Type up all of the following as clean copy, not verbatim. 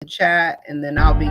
the chat, and then I'll be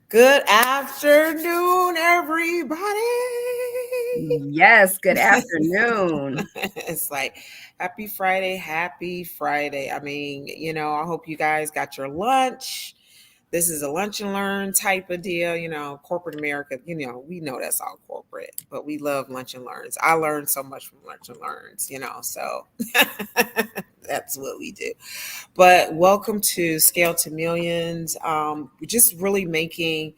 Good afternoon, everybody. Yes, good afternoon. It's like happy Friday. I mean, I hope you guys got your lunch. This is a lunch and learn type of deal. Corporate America, we know that's all corporate, but we love lunch and learns. I learned so much from lunch and learns, so that's what we do. But welcome to Scale to Millions. We're just really making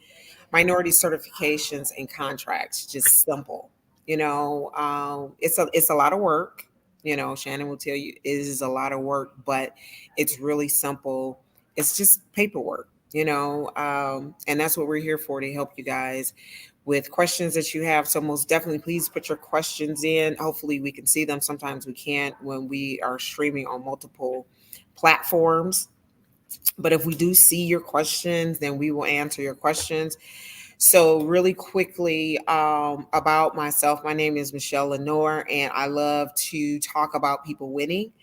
minority certifications and contracts just simple. It's a lot of work. Shannon will tell you it is a lot of work, but it's really simple. It's just paperwork. And that's what we're here for, to help you guys with questions that you have. So most definitely, please put your questions in. Hopefully we can see them. Sometimes we can't when we are streaming on multiple platforms. But if we do see your questions, then we will answer your questions. So really quickly, about myself, my name is Michelle and I love to talk about people winning.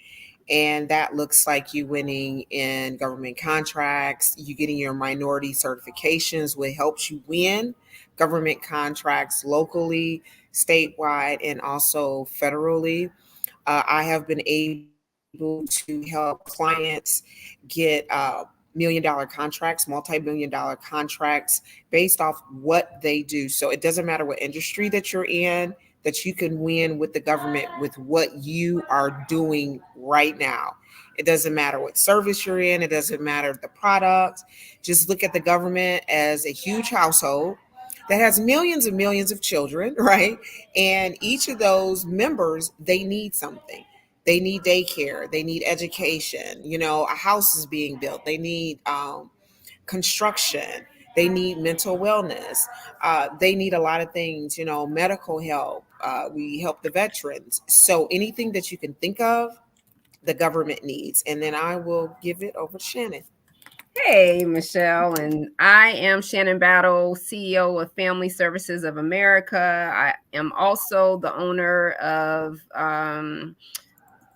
And that looks like you winning in government contracts, you getting your minority certifications, what helps you win government contracts locally, statewide, and also federally. I have been able to help clients get $1 million contracts, multi-million-dollar contracts based off what they do. So it doesn't matter what industry that you're in, that you can win with the government with what you are doing right now. It doesn't matter what service you're in. It doesn't matter the product. Just look at the government as a huge household that has millions and millions of children, right? And each of those members, they need something. They need daycare. They need education. A house is being built. They need construction. They need mental wellness. They need a lot of things, medical help. We help the veterans. So anything that you can think of, the government needs. And then I will give it over to Shannon. Hey, Michelle, and I am Shannon Battle, CEO of Family Services of America. I am also the owner of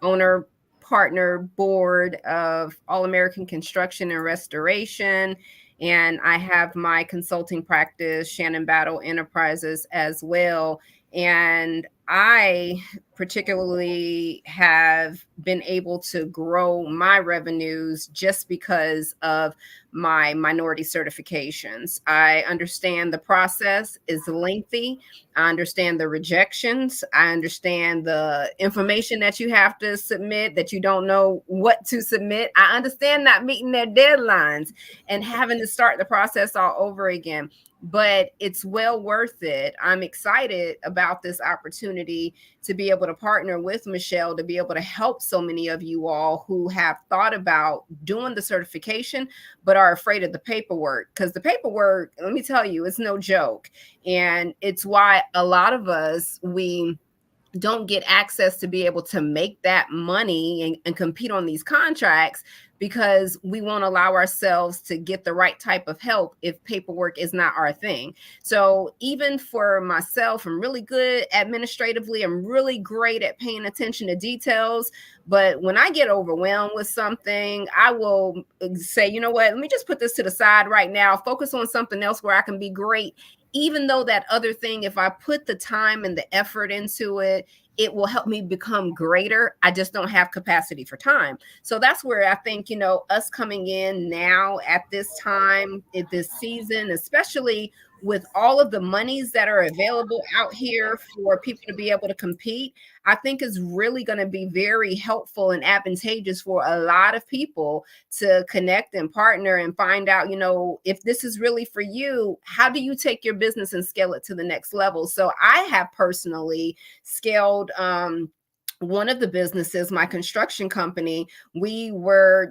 owner partner board of All American Construction and Restoration. And I have my consulting practice, Shannon Battle Enterprises, as well. And I particularly have been able to grow my revenues just because of my minority certifications. I understand the process is lengthy. I understand the rejections. I understand the information that you have to submit, that you don't know what to submit. I understand not meeting their deadlines and having to start the process all over again. But it's well worth it. I'm excited about this opportunity to be able to partner with Michelle, to be able to help so many of you all who have thought about doing the certification, but are afraid of the paperwork. Because the paperwork, let me tell you, it's no joke. And it's why a lot of us, we don't get access to be able to make that money and compete on these contracts, because we won't allow ourselves to get the right type of help if paperwork is not our thing. So even for myself, I'm really good administratively. I'm really great at paying attention to details. But when I get overwhelmed with something, I will say, you know what, let me just put this to the side right now, focus on something else where I can be great. Even though that other thing, if I put the time and the effort into it, it will help me become greater. I just don't have capacity for time. So that's where I think, us coming in now at this time, at this season, especially with all of the monies that are available out here for people to be able to compete, I think is really going to be very helpful and advantageous for a lot of people to connect and partner and find out, if this is really for you, how do you take your business and scale it to the next level? So I have personally scaled one of the businesses, my construction company, we were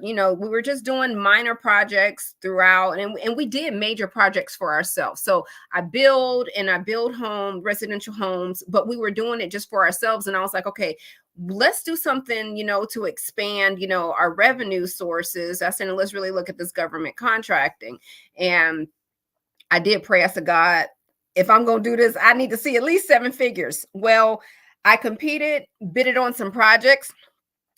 just doing minor projects throughout, and we did major projects for ourselves. So I build home residential homes, but we were doing it just for ourselves. And I was like, okay, let's do something, to expand, our revenue sources. I said, let's really look at this government contracting. And I did pray. I said, God, if I'm going to do this, I need to see at least 7 figures. Well, I competed, bidded on some projects,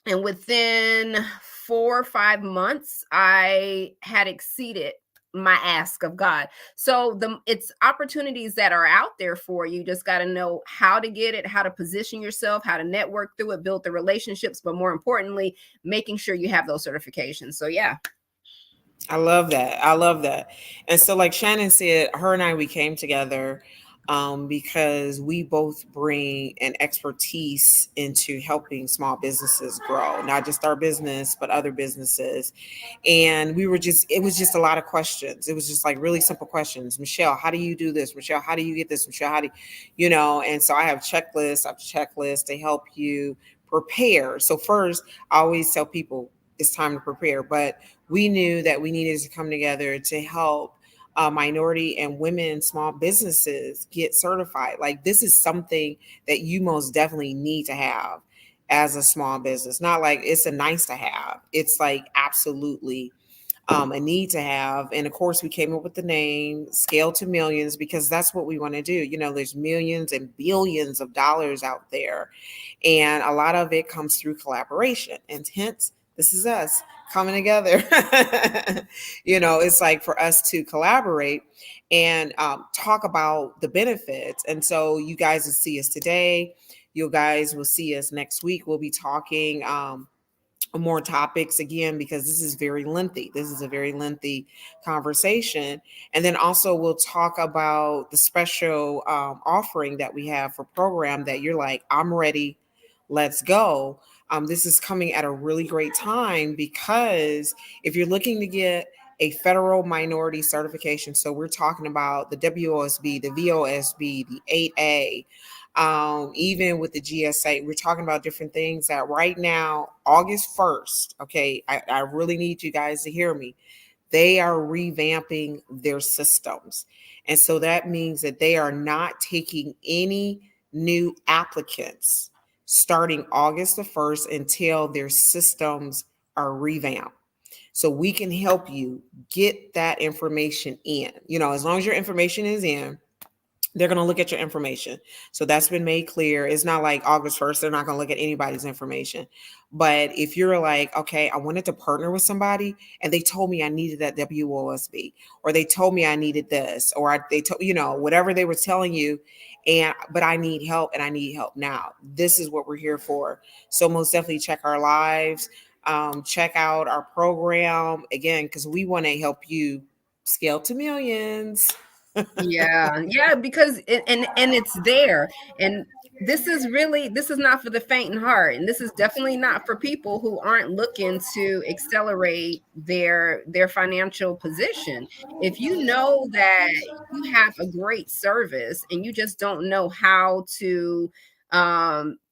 and within 4 or 5 months, I had exceeded my ask of God. So it's opportunities that are out there for you. Just got to know how to get it, how to position yourself, how to network through it, build the relationships, but more importantly, making sure you have those certifications. So yeah. I love that. I love that. And so, like Shannon said, her and I, we came together because we both bring an expertise into helping small businesses grow, not just our business, but other businesses. And it was just a lot of questions. It was just like really simple questions. Michelle, how do you do this? Michelle, how do you get this? Michelle, how do and so I have checklists after checklists to help you prepare. So first, I always tell people it's time to prepare, but we knew that we needed to come together to help minority and women small businesses get certified. Like, this is something that you most definitely need to have as a small business. Not like it's a nice to have. It's like absolutely a need to have. And of course, we came up with the name Scale to Millions because that's what we want to do. There's millions and billions of dollars out there. And a lot of it comes through collaboration. And hence, this is us coming together. It's like for us to collaborate and talk about the benefits. And so you guys will see us today. You guys will see us next week. We'll be talking more topics again, because this is very lengthy. This is a very lengthy conversation. And then also we'll talk about the special offering that we have for program that you're like, I'm ready. Let's go. This is coming at a really great time because if you're looking to get a federal minority certification, so we're talking about the WOSB, the VOSB, the 8A, even with the GSA, we're talking about different things that right now, August 1st, okay, I really need you guys to hear me. They are revamping their systems. And so that means that they are not taking any new applicants starting August the 1st until their systems are revamped. So we can help you get that information in. As long as your information is in, they're going to look at your information. So that's been made clear. It's not like August 1st, they're not going to look at anybody's information. But if you're like, okay, I wanted to partner with somebody and they told me I needed that WOSB, or they told me I needed this, or they told, whatever they were telling you, but I need help and I need help now. This is what we're here for. So most definitely check our lives, check out our program again, because we want to help you scale to millions. Yeah, because and it's there. And this is not for the faint in heart, and this is definitely not for people who aren't looking to accelerate their financial position. If you know that you have a great service and you just don't know how to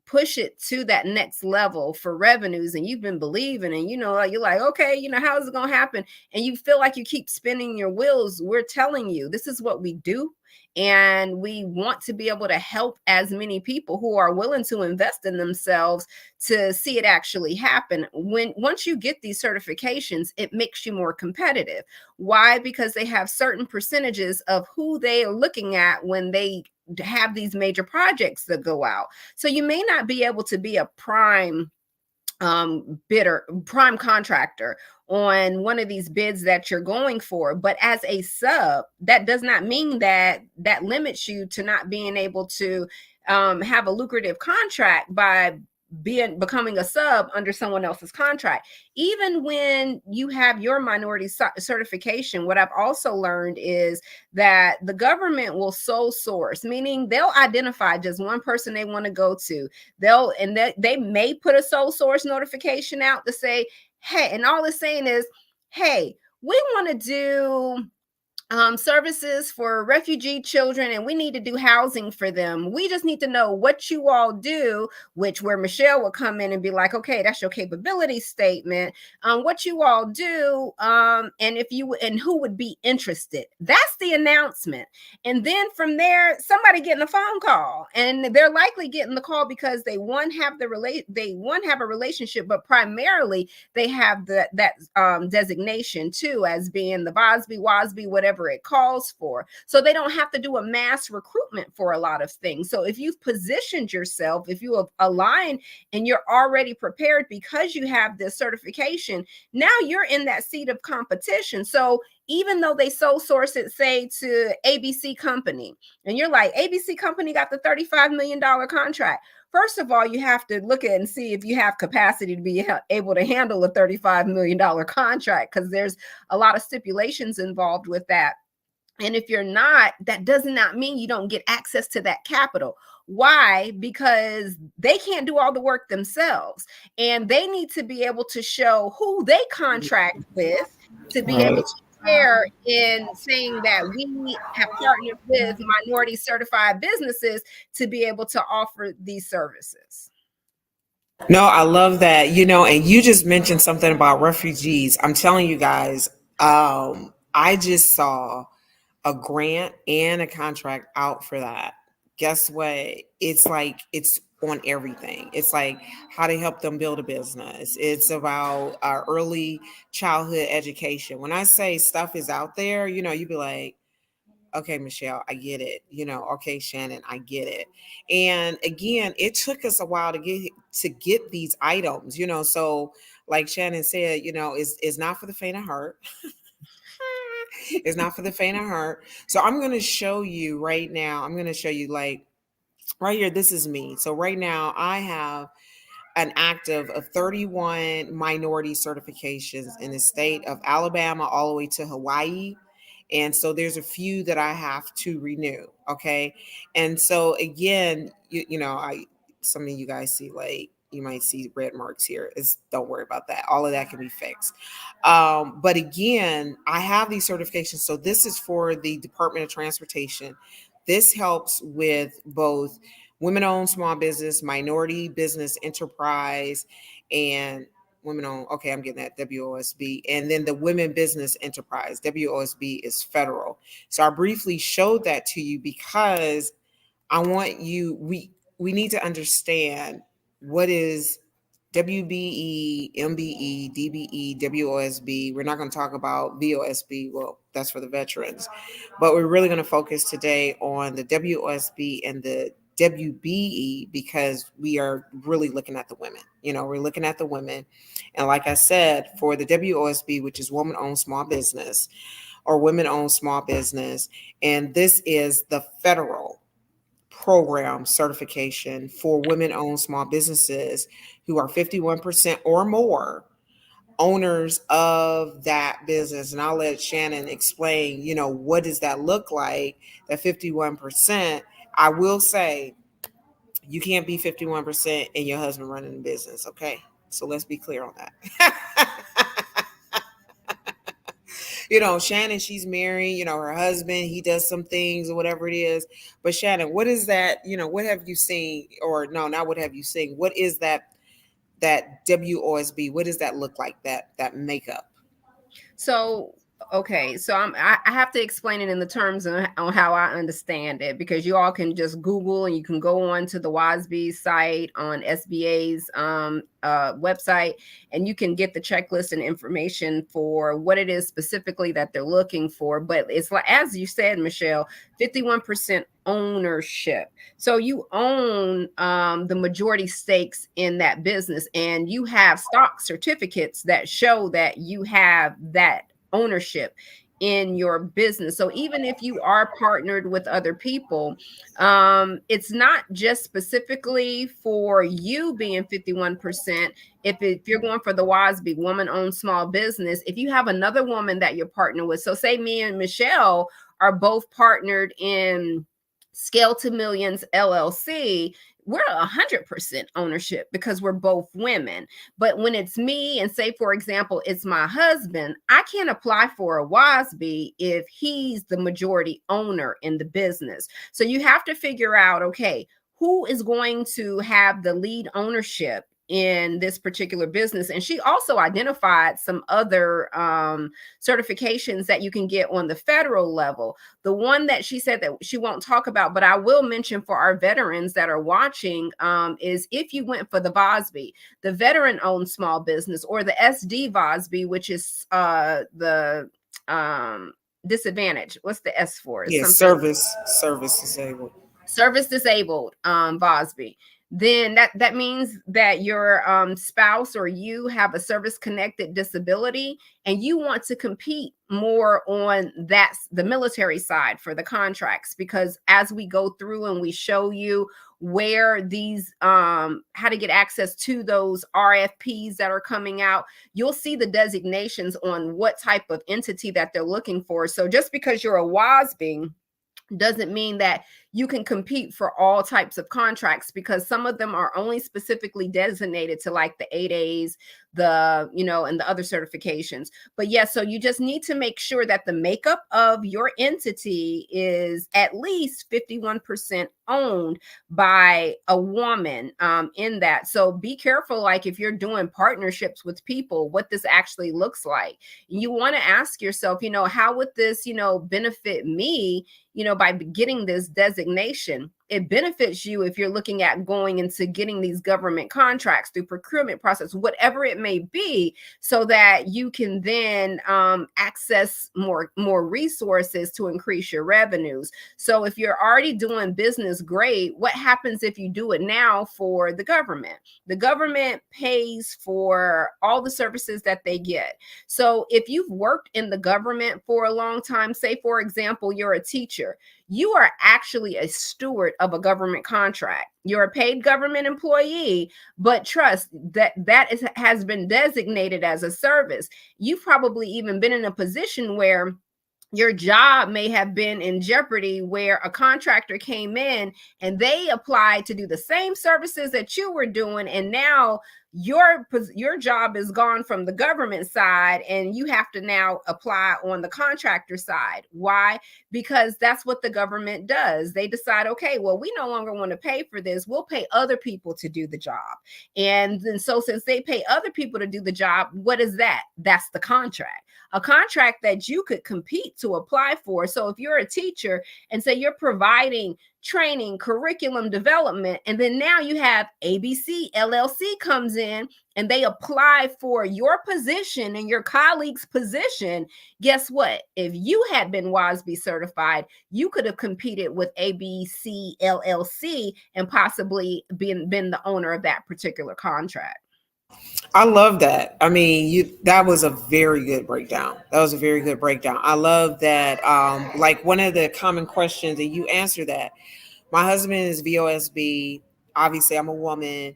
push it to that next level for revenues, and you've been believing, and you're like, okay, how is it going to happen, and you feel like you keep spinning your wheels, we're telling you this is what we do. And we want to be able to help as many people who are willing to invest in themselves to see it actually happen. Once you get these certifications, it makes you more competitive. Why? Because they have certain percentages of who they are looking at when they have these major projects that go out. So you may not be able to be a prime prime contractor on one of these bids that you're going for, but as a sub, that does not mean that limits you to not being able to have a lucrative contract by becoming a sub under someone else's contract. Even when you have your minority certification, what I've also learned is that the government will sole source, meaning they'll identify just one person they want to go to. They may put a sole source notification out to say, hey, and all it's saying is, hey, we want to do services for refugee children, and we need to do housing for them. We just need to know what you all do, which where Michelle will come in and be like, okay, that's your capability statement. What you all do, and if you and who would be interested. That's the announcement. And then from there, somebody getting a phone call, and they're likely getting the call because they have a relationship, but primarily they have that designation too as being the Bosby, WASB, whatever it calls for. So they don't have to do a mass recruitment for a lot of things. So if you've positioned yourself, if you have aligned and you're already prepared because you have this certification, now you're in that seat of competition. So even though they sole source it, say, to ABC Company, and you're like, ABC Company got the $35 million contract. First of all, you have to look at and see if you have capacity to be able to handle a $35 million contract, because there's a lot of stipulations involved with that. And if you're not, that does not mean you don't get access to that capital. Why? Because they can't do all the work themselves, and they need to be able to show who they contract with to be able to share in saying that we have partnered with minority certified businesses to be able to offer these services. No, I love that. And you just mentioned something about refugees. I'm telling you guys, I just saw a grant and a contract out for that. Guess what? It's like it's on everything. It's like how to help them build a business. It's about our early childhood education. When I say stuff is out there, you'd be like, okay, Michelle, I get it. Okay, Shannon, I get it. And again, it took us a while to get these items, so like Shannon said, it's not for the faint of heart. It's not for the faint of heart. So I'm going to show you right now. I'm going to show you, like, right here. This is me. So right now I have an active of 31 minority certifications in the state of Alabama all the way to Hawaii. And so there's a few that I have to renew. Okay. And so again, some of you guys see, like, you might see red marks here. Don't worry about that. All of that can be fixed. But again, I have these certifications. So this is for the Department of Transportation. This helps with both women-owned small business, minority business enterprise, and women-owned. Okay, I'm getting that, WOSB. And then the women business enterprise, WOSB, is federal. So I briefly showed that to you because I want you, we need to understand what is WBE, MBE, DBE, WOSB. We're not going to talk about VOSB. Well, that's for the veterans. But we're really going to focus today on the WOSB and the WBE because we are really looking at the women. We're looking at the women. And like I said, for the WOSB, which is woman-owned small business or women-owned small business, and this is the federal program certification for women-owned small businesses who are 51% or more owners of that business. And I'll let Shannon explain, what does that look like, that 51%. I will say you can't be 51% and your husband running a business. Okay. So let's be clear on that. Shannon, she's married, her husband, he does some things or whatever it is. But Shannon, what is that? What have you seen? Or no, not what have you seen? What is that WOSB? What does that look like, that makeup? So, okay, so I have to explain it in the terms on how I understand it, because you all can just Google and you can go on to the WASB site on SBA's website, and you can get the checklist and information for what it is specifically that they're looking for. But it's like, as you said, Michelle, 51% ownership. So you own the majority stakes in that business, and you have stock certificates that show that you have that ownership in your business. So even if you are partnered with other people, it's not just specifically for you being 51%. If you're going for the WASB, woman-owned small business, if you have another woman that you're partnered with, so say me and Michelle are both partnered in Scale to Millions LLC, we're 100% ownership because we're both women. But when it's me, and say, for example, it's my husband, I can't apply for a WASB if he's the majority owner in the business. So you have to figure out, okay, who is going to have the lead ownership in this particular business. And she also identified some other certifications that you can get on the federal level. The one that she said that she won't talk about, but I will mention for our veterans that are watching, is if you went for the VOSB, the veteran-owned small business, or the SD VOSB, which is the disadvantage. What's the S for? Yeah, Something service disabled. service disabled VOSB, then that means that your spouse or you have a service connected disability, and you want to compete more on the military side for the contracts, because as we go through and we show you where these how to get access to those RFPs that are coming out, you'll see the designations on what type of entity that they're looking for. So just because you're a WASB doesn't mean that you can compete for all types of contracts, because some of them are only specifically designated to like the 8As, and the other certifications. But yeah, so you just need to make sure that the makeup of your entity is at least 51% owned by a woman in that. So be careful, like if you're doing partnerships with people, what this actually looks like. You want to ask yourself, how would this, benefit me, by getting this designation? It benefits you if you're looking at going into getting these government contracts through procurement process, whatever it may be, so that you can then access more resources to increase your revenues. So if you're already doing business, great. What happens if you do it now for the government? The government pays for all the services that they get. So if you've worked in the government for a long time, say, for example, you're a teacher, you are actually a steward of a government contract. You're a paid government employee, but trust that has been designated as a service. You've probably even been in a position where your job may have been in jeopardy, where a contractor came in and they applied to do the same services that you were doing, and now your job is gone from the government side and you have to now apply on the contractor side. Why? Because that's what the government does. They decide, okay, well, we no longer want to pay for this. We'll pay other people to do the job. And then so since they pay other people to do the job, what is that? That's the contract. A contract that you could compete to apply for. So if you're a teacher and say you're providing training, curriculum development, and then now you have ABC LLC comes in and they apply for your position and your colleague's position, guess what? If you had been WASB certified, you could have competed with ABC LLC and possibly been the owner of that particular contract. I love that. I mean, that was a very good breakdown. That was a very good breakdown. I love that. Like one of the common questions, and you answer that. My husband is VOSB. Obviously, I'm a woman.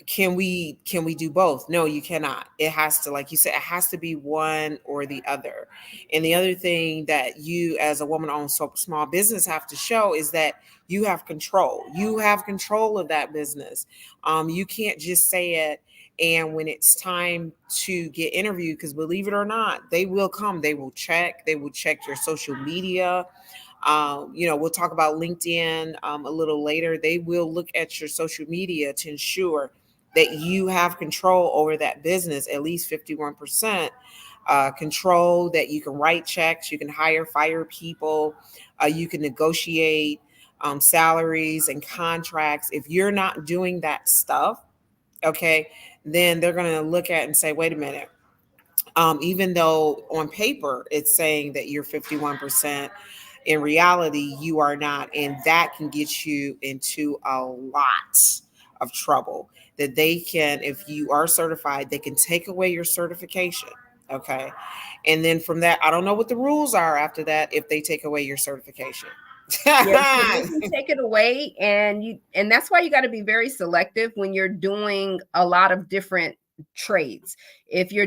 Can we do both? No, you cannot. It has to, like you said, it has to be one or the other. And the other thing that you as a woman owned small business have to show is that you have control. You have control of that business. You can't just say it, and when it's time to get interviewed, because believe it or not, they will come. They will check your social media. We'll talk about LinkedIn a little later. They will look at your social media to ensure that you have control over that business, at least 51% control, that you can write checks, you can fire people, you can negotiate salaries and contracts. If you're not doing that stuff, okay, then they're going to look at and say, wait a minute. Even though on paper it's saying that you're 51%, in reality you are not, and that can get you into a lot of trouble. That they can, if you are certified, they can take away your certification. Okay, and then from that, I don't know what the rules are after that if they take away your certification. Yeah, so they can take it away, and that's why you got to be very selective when you're doing a lot of different trades. If you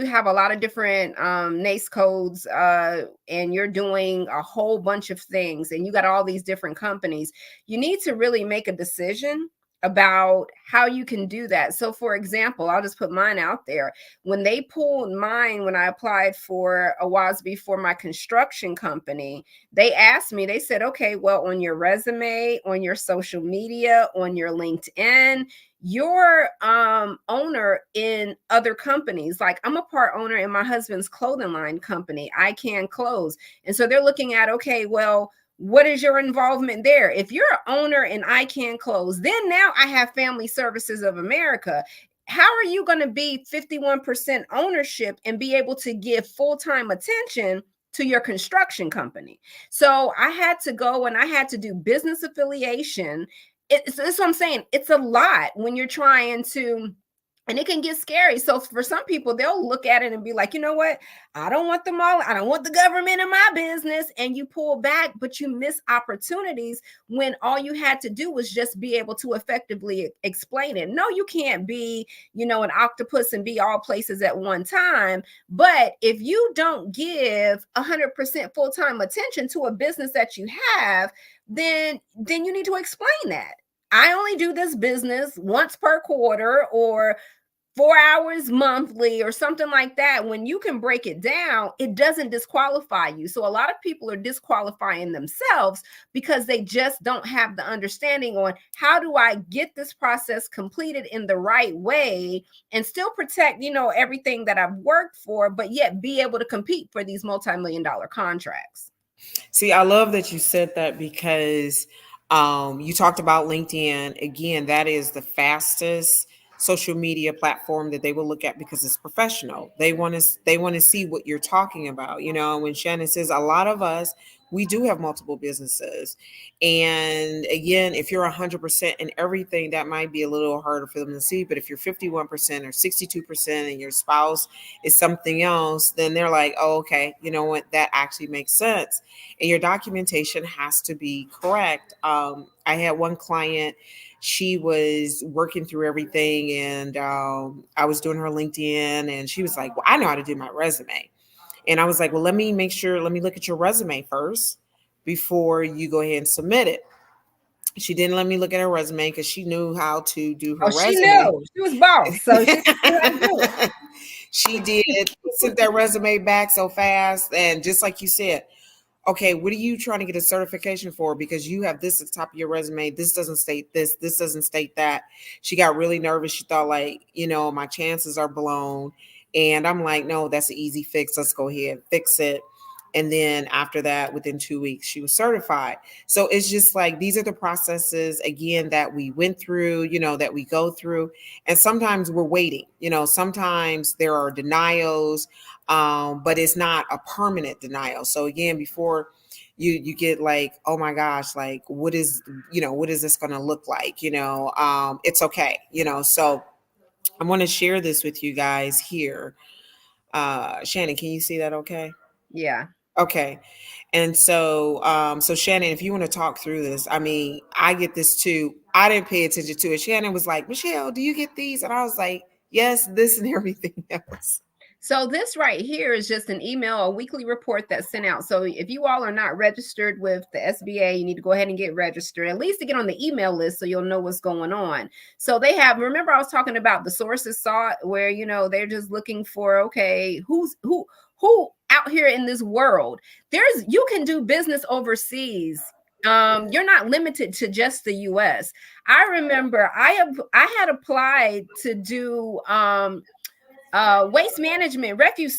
have a lot of different NACE codes, and you're doing a whole bunch of things, and you got all these different companies, you need to really make a decision about how you can do that. So for example, I'll just put mine out there. When they pulled mine, when I applied for a WASB for my construction company, they asked me, they said, okay, well, on your resume, on your social media, on your LinkedIn, you're owner in other companies. Like, I'm a part owner in my husband's clothing line company, I Can Clothes. And so they're looking at, okay, well, what is your involvement there? If you're an owner in I Can Clothes, then now I have Family Services of America. How are you going to be 51% ownership and be able to give full-time attention to your construction company? So I had to go and I had to do business affiliation. It's what I'm saying. It's a lot when you're trying to, and it can get scary. So for some people, they'll look at it and be like, you know what? I don't want them all. I don't want the government in my business. And you pull back, but you miss opportunities when all you had to do was just be able to effectively explain it. No, you can't be, an octopus and be all places at one time. But if you don't give 100% full-time attention to a business that you have, then you need to explain that. I only do this business once per quarter, or 4 hours monthly, or something like that. When you can break it down, it doesn't disqualify you. So a lot of people are disqualifying themselves because they just don't have the understanding on how do I get this process completed in the right way and still protect, everything that I've worked for, but yet be able to compete for these multi-million-dollar contracts. See, I love that you said that because you talked about LinkedIn. Again, that is the fastest social media platform that they will look at because it's professional. They want to see what you're talking about. When Shannon says a lot of us, we do have multiple businesses. And again, if you're 100% in everything, that might be a little harder for them to see. But if you're 51% or 62% and your spouse is something else, then they're like, oh, okay, you know what? That actually makes sense. And your documentation has to be correct. I had one client, she was working through everything, and I was doing her LinkedIn, and she was like, well, I know how to do my resume. And I was like, well, let me look at your resume first before you go ahead and submit it. She didn't let me look at her resume because she knew how to do Oh, her she resume. knew. She was boss, so she knew how to do it. She did. Sent that resume back so fast. And just like you said, okay, what are you trying to get a certification for? Because you have this at the top of your resume. This doesn't state this. This doesn't state that. She got really nervous. She thought, like, my chances are blown. And I'm like, no, that's an easy fix. Let's go ahead and fix it. And then after that, within 2 weeks, she was certified. So it's just like, these are the processes, again, that we went through, that we go through. And sometimes we're waiting, sometimes there are denials, but it's not a permanent denial. So again, before you get like, oh my gosh, like, what is this going to look like? It's okay. So I want to share this with you guys here. Shannon, can you see that? Okay. Yeah. Okay. And so Shannon, if you want to talk through this, I mean, I get this too. I didn't pay attention to it. Shannon was like, Michelle, do you get these? And I was like, yes, this and everything else. So this right here is just an email, a weekly report that's sent out. So if you all are not registered with the SBA, you need to go ahead and get registered, at least to get on the email list so you'll know what's going on. So they have, remember I was talking about the sources sought, where, they're just looking for, okay, who out here in this world, you can do business overseas. You're not limited to just the US. I remember I had applied to do waste management, refuse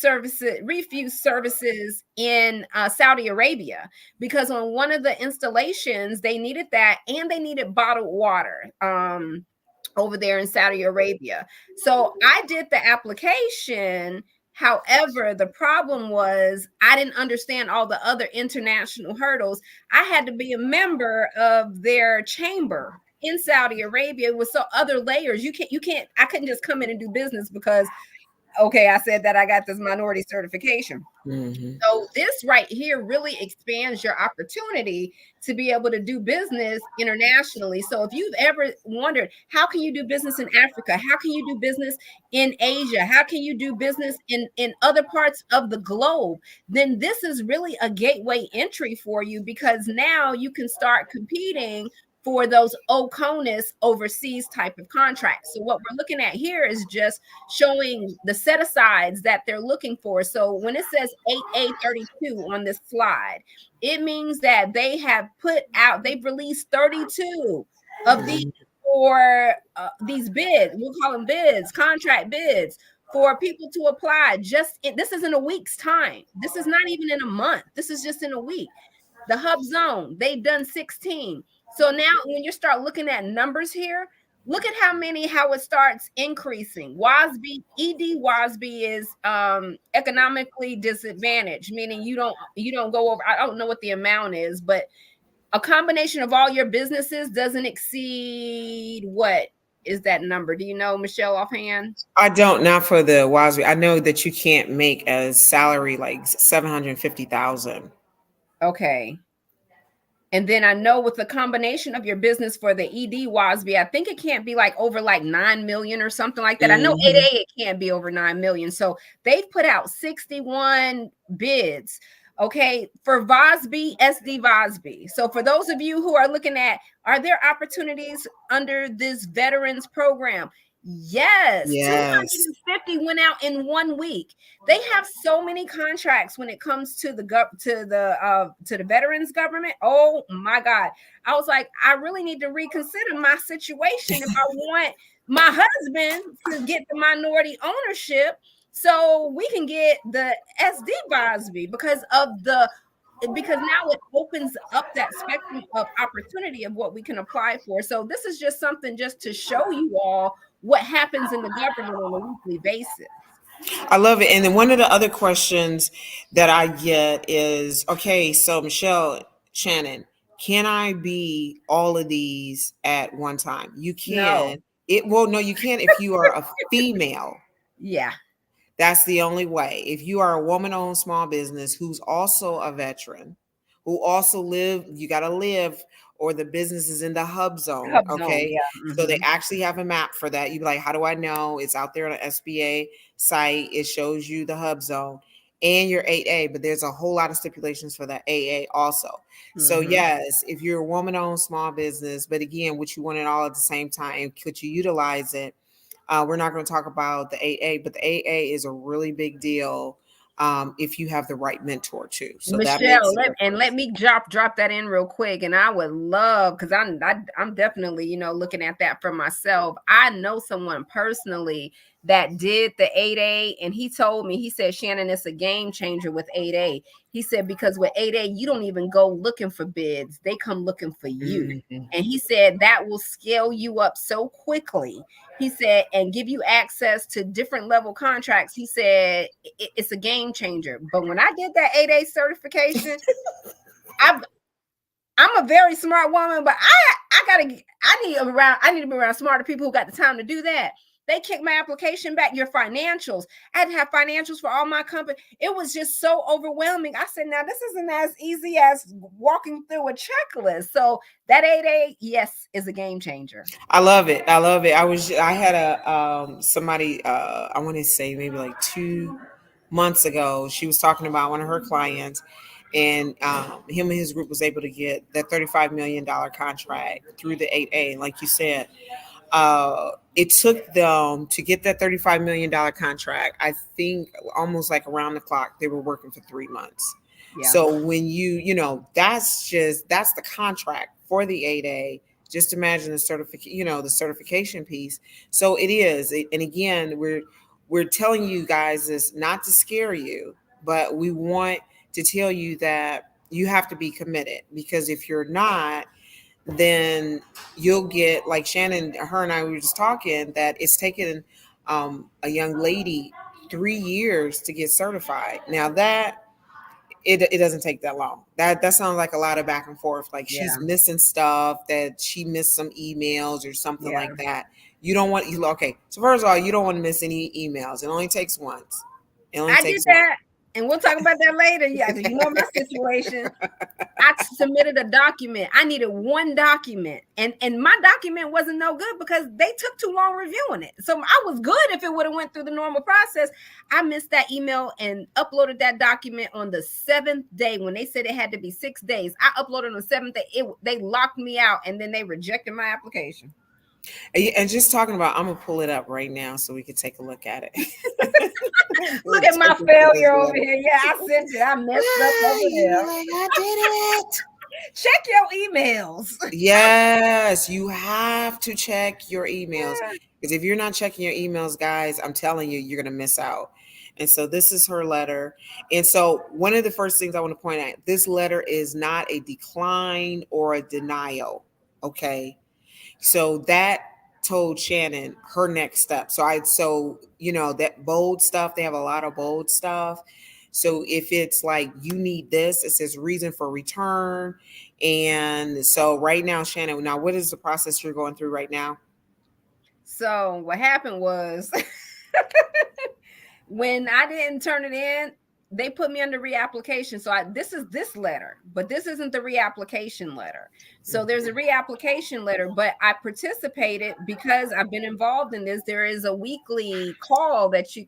services in Saudi Arabia, because on one of the installations they needed that, and they needed bottled water over there in Saudi Arabia. So I did the application. However, the problem was I didn't understand all the other international hurdles. I had to be a member of their chamber in Saudi Arabia with so other layers. You can't, I couldn't just come in and do business because Okay, I said that I got this minority certification. Mm-hmm. So this right here really expands your opportunity to be able to do business internationally. So if you've ever wondered, how can you do business in Africa? How can you do business in Asia? How can you do business in other parts of the globe? Then this is really a gateway entry for you, because now you can start competing for those OCONUS overseas type of contracts. So what we're looking at here is just showing the set asides that they're looking for. So when it says 8A32 on this slide, it means that they have put out, they've released 32 of these for these bids. We'll call them bids, contract bids, for people to apply. This is in a week's time. This is not even in a month. This is just in a week. The hub zone, they've done 16. So now when you start looking at numbers here, look at how it starts increasing. WASB, ED WASB is economically disadvantaged, meaning you don't go over, I don't know what the amount is, but a combination of all your businesses doesn't exceed, what is that number? Do you know, Michelle, offhand? I don't, not for the WASB. I know that you can't make a salary like 750,000. Okay. And then I know with the combination of your business for the ED WASB, I think it can't be like over like 9 million or something like that. I know 8A, it can't be over 9 million. So they've put out 61 bids, okay, for VOSB, SD VOSB. So for those of you who are looking at, are there opportunities under this veterans program? Yes, Yes. 250 went out in 1 week. They have so many contracts when it comes to the veterans government. Oh my God. I was like, I really need to reconsider my situation if I want my husband to get the minority ownership, so we can get the SD Bosby, because now it opens up that spectrum of opportunity of what we can apply for. So this is just something just to show you all what happens in the government on a weekly basis. I love it. And then one of the other questions that I get is, okay, so Michelle, Shannon, can I be all of these at one time? You No. can. Well, no, you can if you are a female. Yeah. That's the only way. If you are a woman-owned small business who's also a veteran, who also you got to live, or the business is in the hub zone. Hub zone. Okay. Yeah. So they Mhm. actually have a map for that. You be like, how do I know? It's out there on the SBA site. It shows you the hub zone and your 8A, but there's a whole lot of stipulations for that AA also. So Mhm. yes, if you're a woman-owned small business, but again, what you want it all at the same time, could you utilize it? We're not going to talk about the AA, but the AA is a really big deal if you have the right mentor too. So that makes Michelle, a let difference. me drop that in real quick, and I would love, because I'm definitely looking at that for myself. I know someone personally that did the 8A, and he told me, he said, Shannon, it's a game changer with 8A. He said, because with 8A you don't even go looking for bids; they come looking for you. Mhm. And he said that will scale you up so quickly. He said, and give you access to different level contracts. He said it's a game changer. But when I did that 8A certification, I've I'm a very smart woman, but I need to be around smarter people who got the time to do that. They kicked my application back. Your financials. I had to have financials for all my company. It was just so overwhelming. I said, now this isn't as easy as walking through a checklist. So that 8A, yes, is a game changer. I love it. I love it. I had a somebody I want to say maybe like 2 months ago. She was talking about one of her clients, and him and his group was able to get that $35 million contract through the 8A. Like you said, it took them to get that $35 million contract. I think almost like around the clock. They were working for 3 months. Yeah. So when that's the contract for the 8A. Just imagine the the certification piece. So it is, and again, we're telling you guys this not to scare you, but we want to tell you that you have to be committed, because if you're not, then you'll get like Shannon, her and I were just talking that it's taken a young lady 3 years to get certified. Now that it doesn't take that long. That sounds like a lot of back and forth. Like she's Yeah. missing stuff, that she missed some emails or something Yeah. like that. You don't want you okay. So first of all, you don't want to miss any emails. It only takes once. It only I did takes once. that, and we'll talk about that later. Yeah, you know my situation. I submitted a document. I needed one document, and my document wasn't no good because they took too long reviewing it. So I was good if it would have went through the normal process. I missed that email and uploaded that document on the 7th day when they said it had to be 6 days. I uploaded on the 7th day. They locked me out, and then they rejected my application. And just talking about, I'm gonna pull it up right now so we can take a look at it. Look at my failure over here. Yeah, I sent it. I messed up over there. Like, I did it. Check your emails. Yes, you have to check your emails, because if you're not checking your emails, guys, I'm telling you, you're gonna miss out. And so this is her letter. And so one of the first things I want to point out, this letter is not a decline or a denial. Okay. So that told Shannon her next step. So that bold stuff, they have a lot of bold stuff. So if it's like you need this, it says reason for return. And so right now, Shannon, now what is the process you're going through right now? So what happened was when I didn't turn it in, they put me under reapplication. So this is this letter, but this isn't the reapplication letter. So there's a reapplication letter, but I participated because I've been involved in this. There is a monthly call that you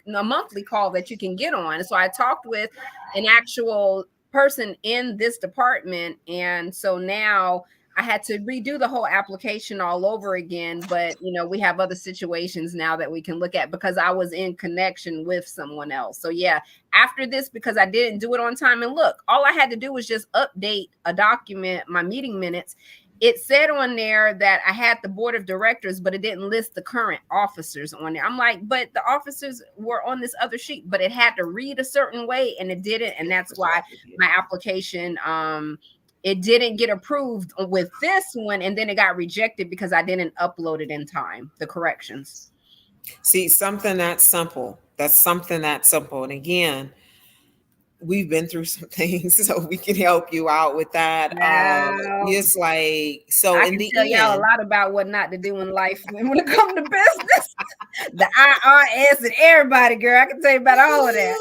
can get on. So I talked with an actual person in this department. And so now I had to redo the whole application all over again. But, we have other situations now that we can look at because I was in connection with someone else. So, yeah, after this, because I didn't do it on time. And look, all I had to do was just update a document, my meeting minutes. It said on there that I had the board of directors, but it didn't list the current officers on there. I'm like, but the officers were on this other sheet, but it had to read a certain way and it didn't. And that's why my application, it didn't get approved with this one, and then it got rejected because I didn't upload it in time, the corrections. See, something that's simple. That's something that's simple. And again, we've been through some things, so we can help you out with that. It's like, so I in can the tell end, y'all a lot about what not to do in life when it comes to business. The IRS and everybody, girl. I can tell you about all of that.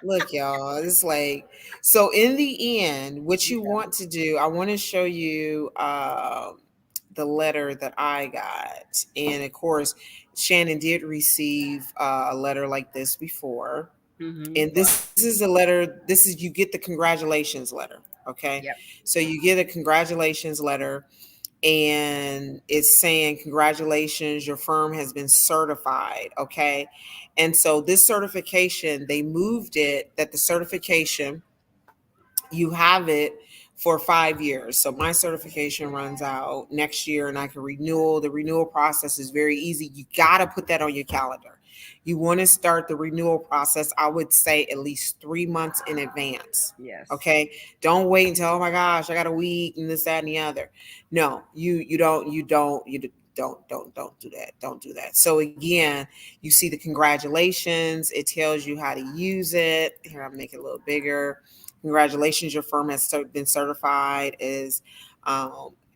Look, y'all, it's like, so in the end, what you want to do, I want to show you the letter that I got. And of course, Shannon did receive a letter like this before. Mm-hmm. And this is a letter, you get the congratulations letter. Okay. Yep. So you get a congratulations letter, and it's saying, congratulations, your firm has been certified. Okay. And so this certification, they moved it, that the certification, you have it for 5 years. So my certification runs out next year and I can renew. The renewal process is very easy. You got to put that on your calendar. You want to start the renewal process, I would say, at least 3 months in advance. Yes. Okay. Don't wait until, oh my gosh, I got a week and this, that, and the other. No, you don't do that. Don't do that. So again, you see the congratulations. It tells you how to use it. Here, I'll make it a little bigger. Congratulations, your firm has been certified as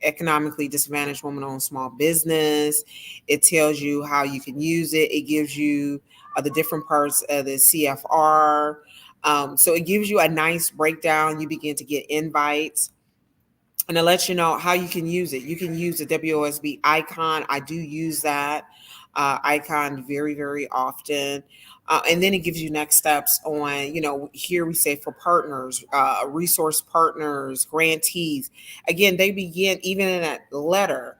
economically disadvantaged woman-owned small business. It tells you how you can use it. It gives you the different parts of the CFR. So it gives you a nice breakdown. You begin to get invites. And it lets you know how you can use it. You can use the WOSB icon. I do use that icon very, very often. And then it gives you next steps on, here we say for partners, resource partners, grantees. Again, they begin, even in that letter,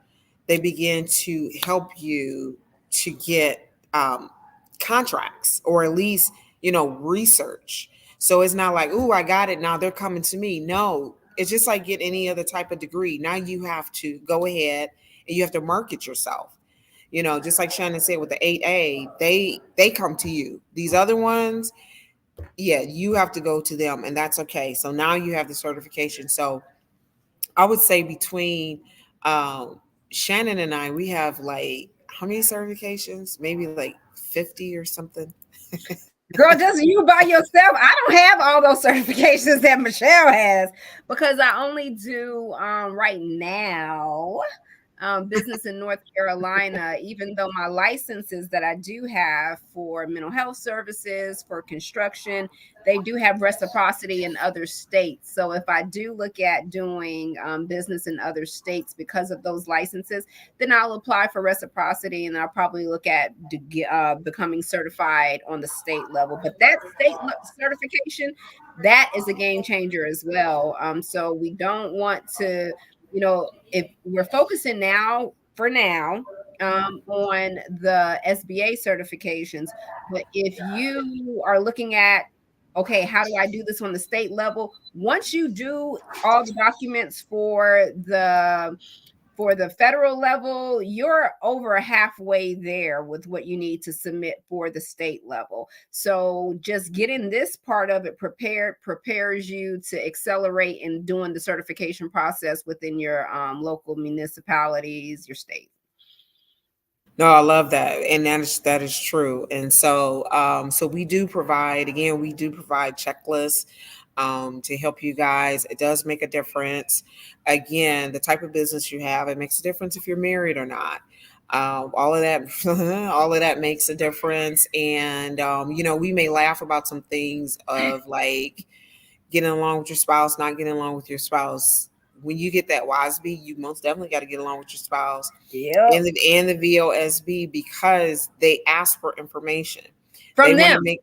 they begin to help you to get contracts, or at least, research. So it's not like, oh, I got it, now they're coming to me. No, it's just like get any other type of degree. Now you have to go ahead and you have to market yourself. Just like Shannon said with the 8A, they come to you. These other ones, yeah, you have to go to them, and that's okay. So now you have the certification. So I would say between Shannon and I, we have like, how many certifications? Maybe like 50 or something. Girl, just you by yourself. I don't have all those certifications that Michelle has because I only do right now. business in North Carolina, even though my licenses that I do have for mental health services, for construction, they do have reciprocity in other states. So if I do look at doing business in other states because of those licenses, then I'll apply for reciprocity and I'll probably look at becoming certified on the state level. But that certification, that is a game changer as well. So we don't want to, if we're focusing now for now on the SBA certifications, but if you are looking at, okay, how do I do this on the state level? Once you do all the documents for the federal level, you're over halfway there with what you need to submit for the state level. So just getting this part of it prepared prepares you to accelerate in doing the certification process within your local municipalities, your state. No, I love that, and that is true. And so, so we do provide checklists to help you guys. It does make a difference. Again, the type of business you have, it makes a difference if you're married or not. All of that, all of that makes a difference. And we may laugh about some things of like getting along with your spouse, not getting along with your spouse. When you get that WASB, you most definitely got to get along with your spouse Yep. and the VOSB, because they ask for information. They From want them. to make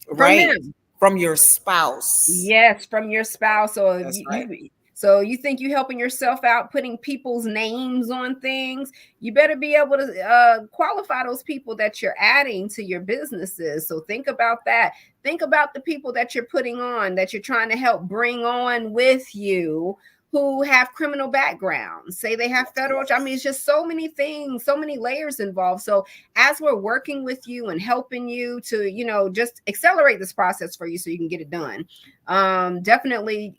From right them. from your spouse. Yes, from your spouse. So if That's right. so you think you helping yourself out putting people's names on things, you better be able to qualify those people that you're adding to your businesses. So think about that. Think about the people that you're putting on, that you're trying to help bring on with you, who have criminal backgrounds, say they have federal. I mean, it's just so many things, so many layers involved. So as we're working with you and helping you to, just accelerate this process for you so you can get it done, definitely,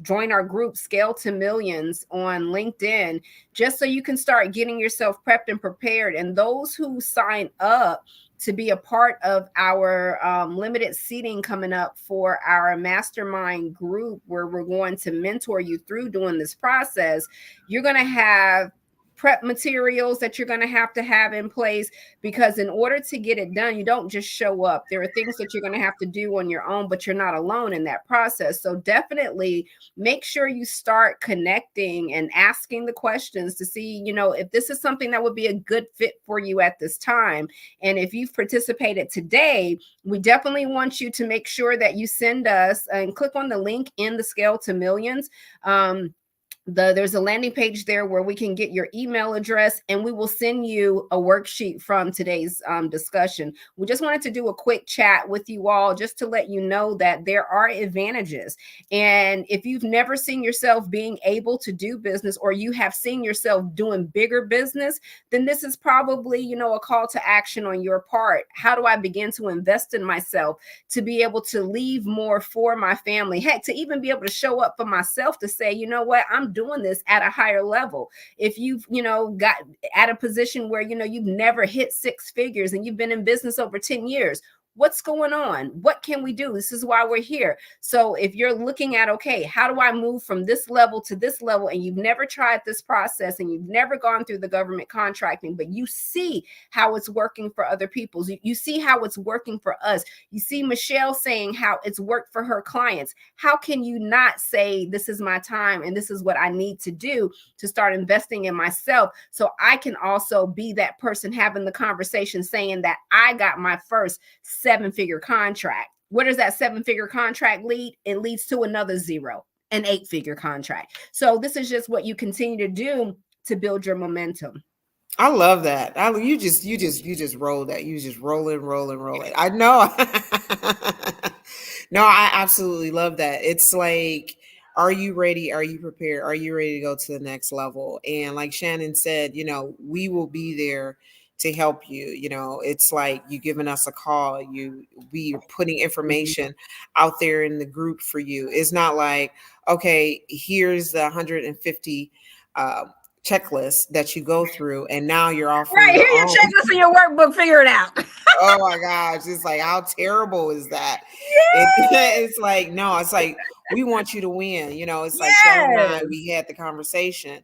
join our group Scale to Millions on LinkedIn, just so you can start getting yourself prepped and prepared. And those who sign up to be a part of our limited seating coming up for our mastermind group, where we're going to mentor you through doing this process, you're going to have prep materials that you're going to have in place, because in order to get it done, you don't just show up. There are things that you're going to have to do on your own, but you're not alone in that process. So definitely make sure you start connecting and asking the questions to see, if this is something that would be a good fit for you at this time. And if you've participated today, we definitely want you to make sure that you send us and click on the link in the Scale to Millions. There's a landing page there where we can get your email address, and we will send you a worksheet from today's discussion. We just wanted to do a quick chat with you all just to let you know that there are advantages. And if you've never seen yourself being able to do business, or you have seen yourself doing bigger business, then this is probably, a call to action on your part. How do I begin to invest in myself to be able to leave more for my family? Heck, to even be able to show up for myself to say, you know what, I'm doing this at a higher level. If you've, got at a position where, you've never hit six figures and you've been in business over 10 years, what's going on? What can we do? This is why we're here. So if you're looking at, okay, how do I move from this level to this level, and you've never tried this process and you've never gone through the government contracting, but you see how it's working for other people. You see how it's working for us. You see Michelle saying how it's worked for her clients. How can you not say, this is my time and this is what I need to do to start investing in myself, so I can also be that person having the conversation saying that I got my first 7-figure contract. Where does that 7-figure contract lead? It leads to another zero, an 8-figure contract. So this is just what you continue to do to build your momentum. I love that. You just roll that. You just roll it. I know. No, I absolutely love that. It's like, are you ready? Are you prepared? Are you ready to go to the next level? And like Shannon said, we will be there to help you. It's like you giving us a call. We are putting information out there in the group for you. It's not like, okay, here's the 150 checklist that you go through, and now you're off right here, your checklist in your workbook, figure it out. Oh my gosh, it's like, how terrible is that? It's like, no, it's like, we want you to win. It's like Shannon and I, we had the conversation,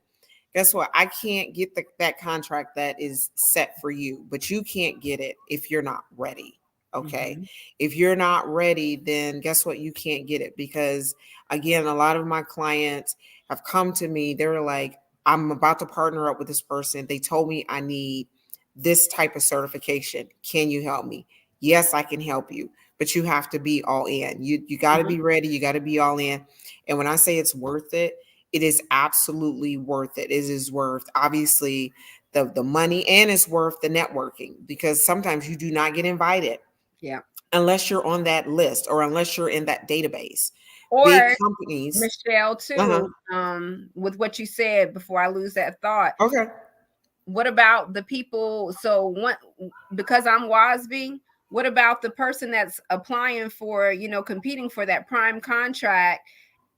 guess what? I can't get that contract that is set for you, but you can't get it if you're not ready. Okay. Mm-hmm. If you're not ready, then guess what? You can't get it because, again, a lot of my clients have come to me. They're like, I'm about to partner up with this person. They told me I need this type of certification. Can you help me? Yes, I can help you, but you have to be all in. You got to Mm-hmm. be ready. You got to be all in. And when I say it's worth it, it is absolutely worth it. It is worth, obviously, the money, and it's worth the networking, because sometimes you do not get invited Yeah. unless you're on that list or unless you're in that database. Big Or companies. Michelle Uh-huh. too, with what you said before I lose that thought. Okay. What about the people? So what, because I'm WASB, what about the person that's applying for, competing for that prime contract,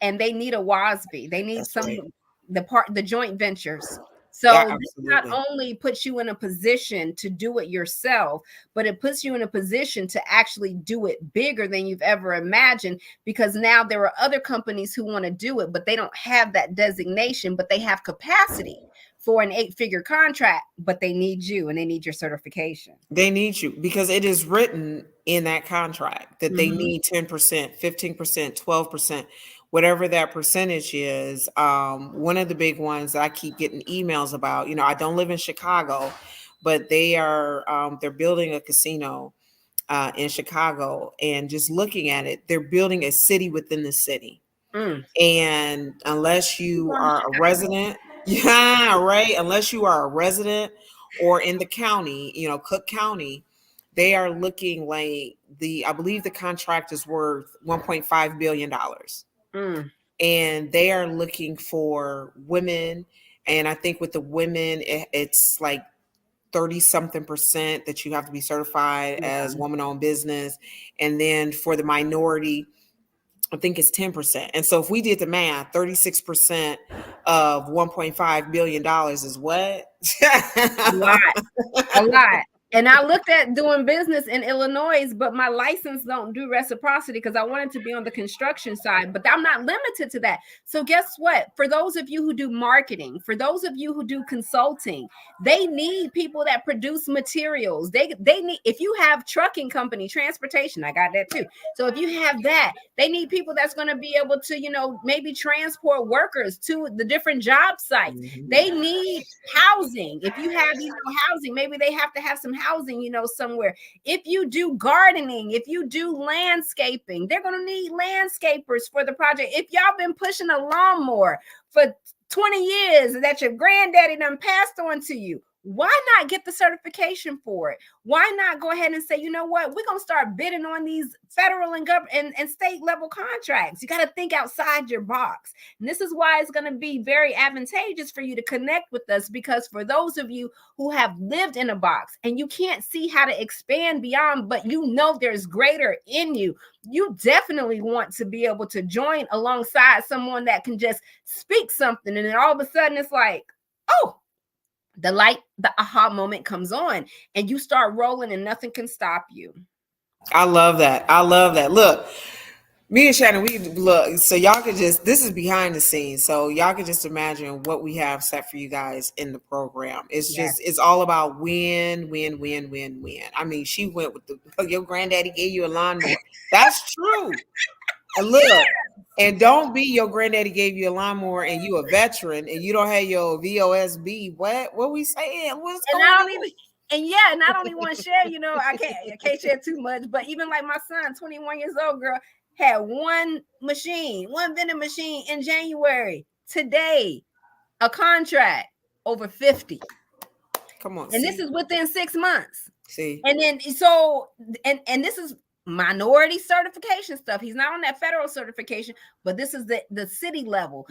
and they need a WASB? They need That's some, right. the joint ventures. Yeah, So this not absolutely. only puts you in a position to do it yourself, but it puts you in a position to actually do it bigger than you've ever imagined, because now there are other companies who want to do it, but they don't have that designation, but they have capacity for an 8-figure contract, but they need you and they need your certification. They need you because it is written in that contract that they Mm-hmm. need 10%, 15%, 12%, whatever that percentage is. One of the big ones that I keep getting emails about, I don't live in Chicago, but they're building a casino in Chicago, and just looking at it, they're building a city within the city. Mm. And unless you Going to are a Chicago. resident, yeah, right. Unless you are a resident or in the county, Cook County, they are looking like I believe the contract is worth $1.5 billion. Mm. And they are looking for women. And I think with the women, it's like 30 something percent that you have to be certified as Yeah. woman owned business. And then for the minority, I think it's 10%. And so if we did the math, 36% of $1.5 billion is what? A lot. A lot. And I looked at doing business in Illinois, but my license don't do reciprocity because I wanted to be on the construction side, but I'm not limited to that. So guess what? For those of you who do marketing, for those of you who do consulting, they need people that produce materials. They need, if you have trucking company, transportation, I got that too. So if you have that, they need people that's going to be able to, maybe transport workers to the different job sites. They need housing. If you have, housing, maybe they have to have some housing, somewhere. If you do gardening, if you do landscaping, they're going to need landscapers for the project. If y'all been pushing a lawnmower for 20 years that your granddaddy done passed on to you, why not get the certification for it? Why not go ahead and say, you know what, we're going to start bidding on these federal and state level contracts. You got to think outside your box. And this is why it's going to be very advantageous for you to connect with us, because for those of you who have lived in a box and you can't see how to expand beyond, but there's greater in you, you definitely want to be able to join alongside someone that can just speak something. And then all of a sudden it's like, oh, the light, the aha moment comes on and you start rolling and nothing can stop you. I love that. I love that. Look, me and Shannon, we look, so y'all could this is behind the scenes. So y'all can just imagine what we have set for you guys in the program. Yes. It's all about win. I mean, she went with your granddaddy gave you a lawnmower. That's true. And look, and don't be your granddaddy gave you a lawnmower and you a veteran and you don't have your VOSB. What we saying? What's And going I on? don't even, and yeah, and I don't even want to share, I can't share too much, but even like my son, 21 years old, girl, had one vending machine in January. Today, a contract over 50. Come on, And see. this is within 6 months. See. And then so and this is minority certification stuff. He's not on that federal certification, but this is the city level,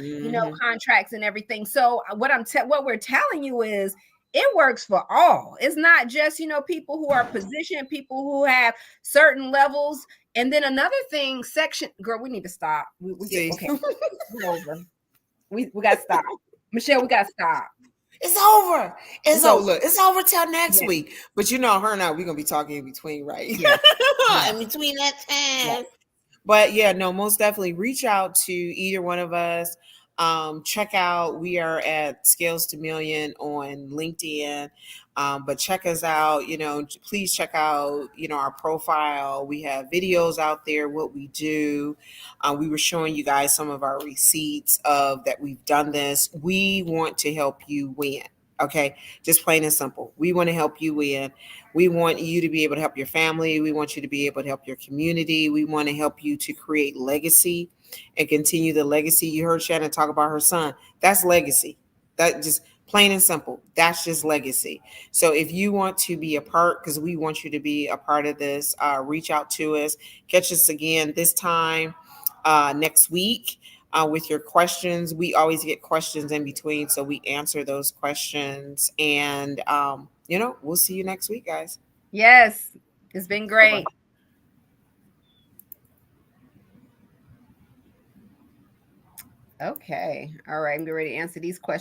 contracts and everything. So what we're telling you is it works for all. It's not just, people who are positioned, people who have certain levels. And then another thing, girl, we need to stop. We get okay. We're over. We got to stop. Michelle, we got to stop. It's over. It's over. Look, it's over till next Yeah. week. But her and I, we're gonna be talking in between, right? Yeah. In between that time. Yeah. But yeah, no, most definitely reach out to either one of us. Check out, we are at Scales to Million on LinkedIn. But check us out, please check out, our profile. We have videos out there, what we do. We were showing you guys some of our receipts of that we've done this. We want to help you win. Okay, just plain and simple. We want to help you win. We want you to be able to help your family. We want you to be able to help your community. We want to help you to create legacy and continue the legacy. You heard Shannon talk about her son. That's legacy. That just plain and simple. That's just legacy. So if you want to be a part, because we want you to be a part of this, reach out to us. Catch us again this time next week with your questions. We always get questions in between, so we answer those questions. And, we'll see you next week, guys. Yes, it's been great. Bye-bye. Okay. All right. I'm getting ready to answer these questions.